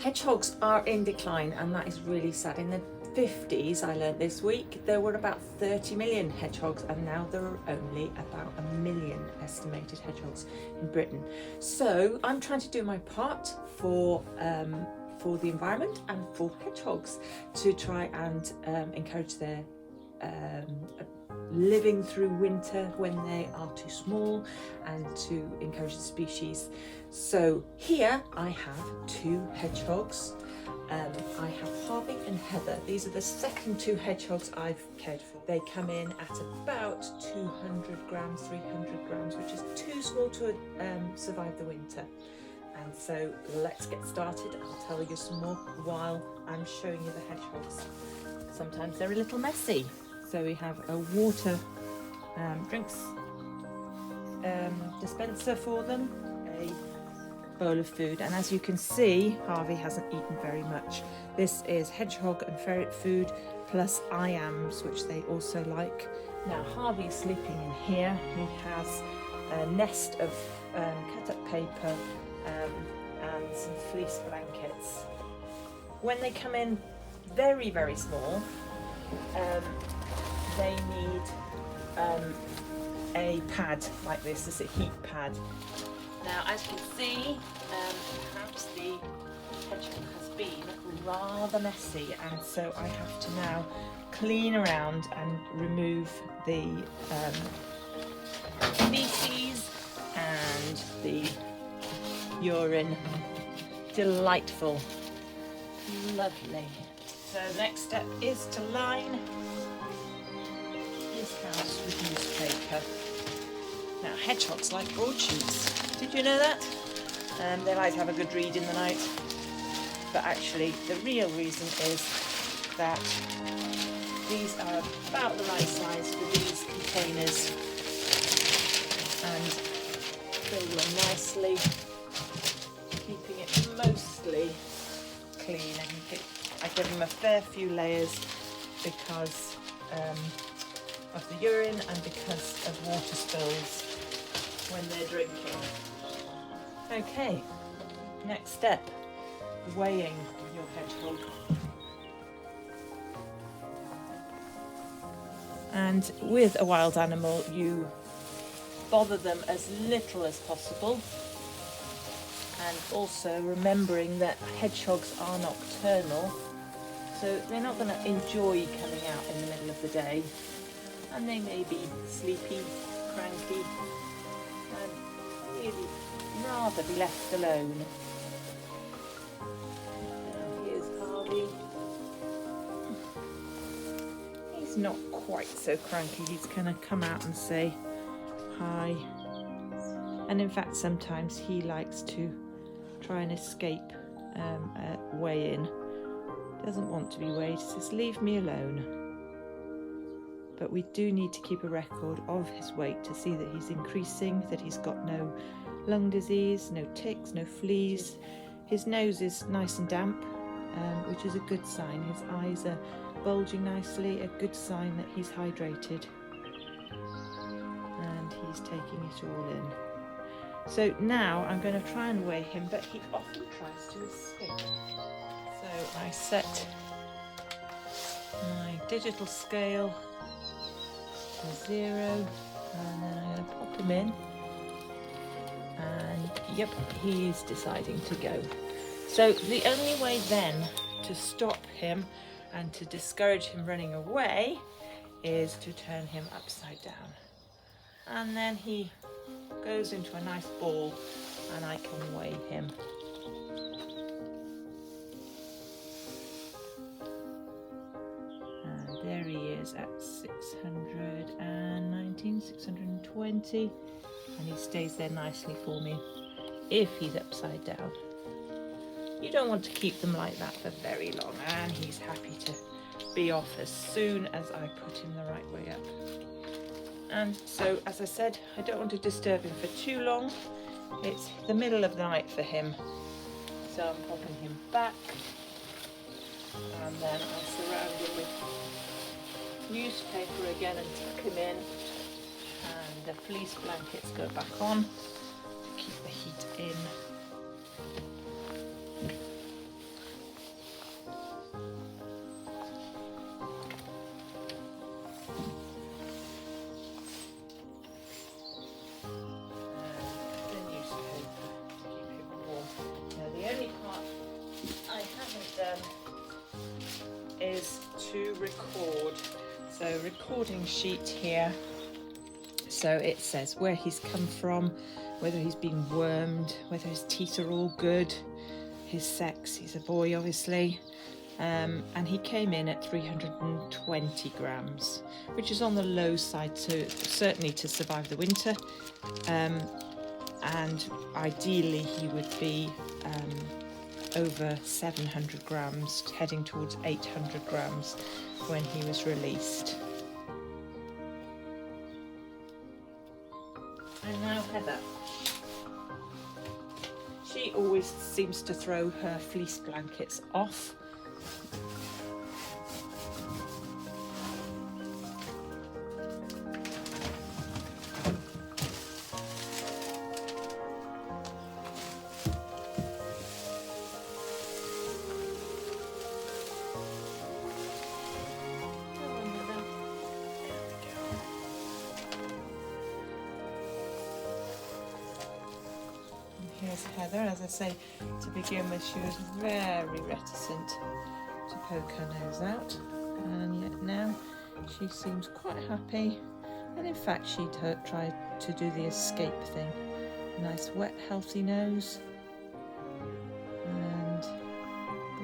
Hedgehogs are in decline, and that is really sad. In the 50s, I learned this week, there were about 30 million hedgehogs, and now there are only about 1 million estimated hedgehogs in Britain. So I'm trying to do my part for the environment and for hedgehogs to try and encourage their living through winter when they are too small, and to encourage the species. So here I have 2 hedgehogs. I have Harvey and Heather. These are the second 2 hedgehogs I've cared for. They come in at about 200 grams, 300 grams, which is too small to survive the winter. And so let's get started. I'll tell you some more while I'm showing you the hedgehogs. Sometimes they're a little messy. So we have a water drinks dispenser for them, a bowl of food, and as you can see, Harvey hasn't eaten very much. This is hedgehog and ferret food plus iams, which they also like. Now Harvey's sleeping in here. He has a nest of cut up paper and some fleece blankets. When they come in very, very small, they need a pad like this. This is a heat pad. Now, as you can see, perhaps the hedgehog has been rather messy, and so I have to now clean around and remove the feces and the urine. Delightful, lovely. So next step is to line his house with newspaper. Now hedgehogs like broadsheets. Did you know that? They like to have a good read in the night. But actually the real reason is that these are about the right size for these containers, and fill them nicely, keeping it mostly clean. I give them a fair few layers because of the urine and because of water spills when they're drinking. Okay, next step, weighing your hedgehog. And with a wild animal, you bother them as little as possible, and also remembering that hedgehogs are nocturnal, so they're not going to enjoy coming out in the middle of the day, and they may be sleepy, cranky, and really rather be left alone. Now here's Harvey. He's not quite so cranky. He's going to come out and say hi, and in fact sometimes he likes to try and escape a weigh-in. Doesn't want to be weighed, says leave me alone. But we do need to keep a record of his weight to see that he's increasing, that he's got no lung disease, no ticks, no fleas. His nose is nice and damp, which is a good sign. His eyes are bulging nicely, a good sign that he's hydrated. And he's taking it all in. So now I'm going to try and weigh him, but he often tries to escape. So I set my digital scale to 0, and then I'm going to pop him in, and yep, he's deciding to go. So the only way then to stop him and to discourage him running away is to turn him upside down, and then he goes into a nice ball and I can weigh him. And there he is at 619, 620, and he stays there nicely for me if he's upside down. You don't want to keep them like that for very long, and he's happy to be off as soon as I put him the right way up. And so, as I said, I don't want to disturb him for too long. It's the middle of the night for him, so I'm popping him back, and then I surround him with newspaper again and tuck him in, and the fleece blankets go back on to keep the heat in. is to record. So recording sheet here. So it says where he's come from, whether he's been wormed, whether his teeth are all good, his sex, he's a boy obviously, and he came in at 320 grams, which is on the low side, so certainly to survive the winter, and ideally he would be over 700 grams, heading towards 800 grams when he was released. And now Heather. She always seems to throw her fleece blankets off. Here's Heather. As I say, to begin with, she was very reticent to poke her nose out, and yet now she seems quite happy, and in fact she tried to do the escape thing. Nice wet healthy nose, and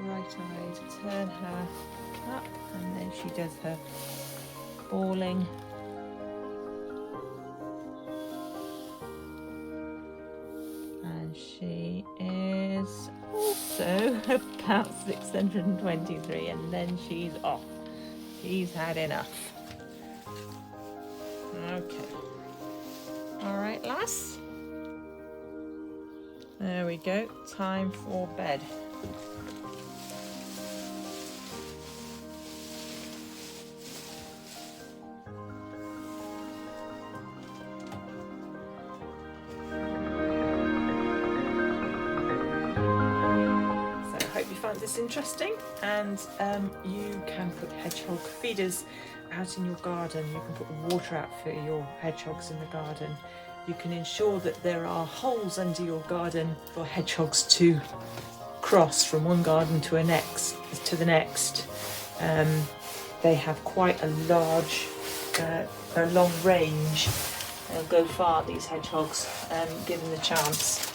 bright-eyed. Turn her up, and then she does her bawling. She is also about 623, and then she's off. She's had enough. Okay. All right, lass. There we go. Time for bed. Find this interesting, and you can put hedgehog feeders out in your garden. You can put water out for your hedgehogs in the garden. You can ensure that there are holes under your garden for hedgehogs to cross from one garden to the next. They have quite a long range. They'll go far, these hedgehogs, given the chance.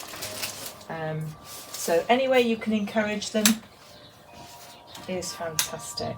So any way you can encourage them is fantastic.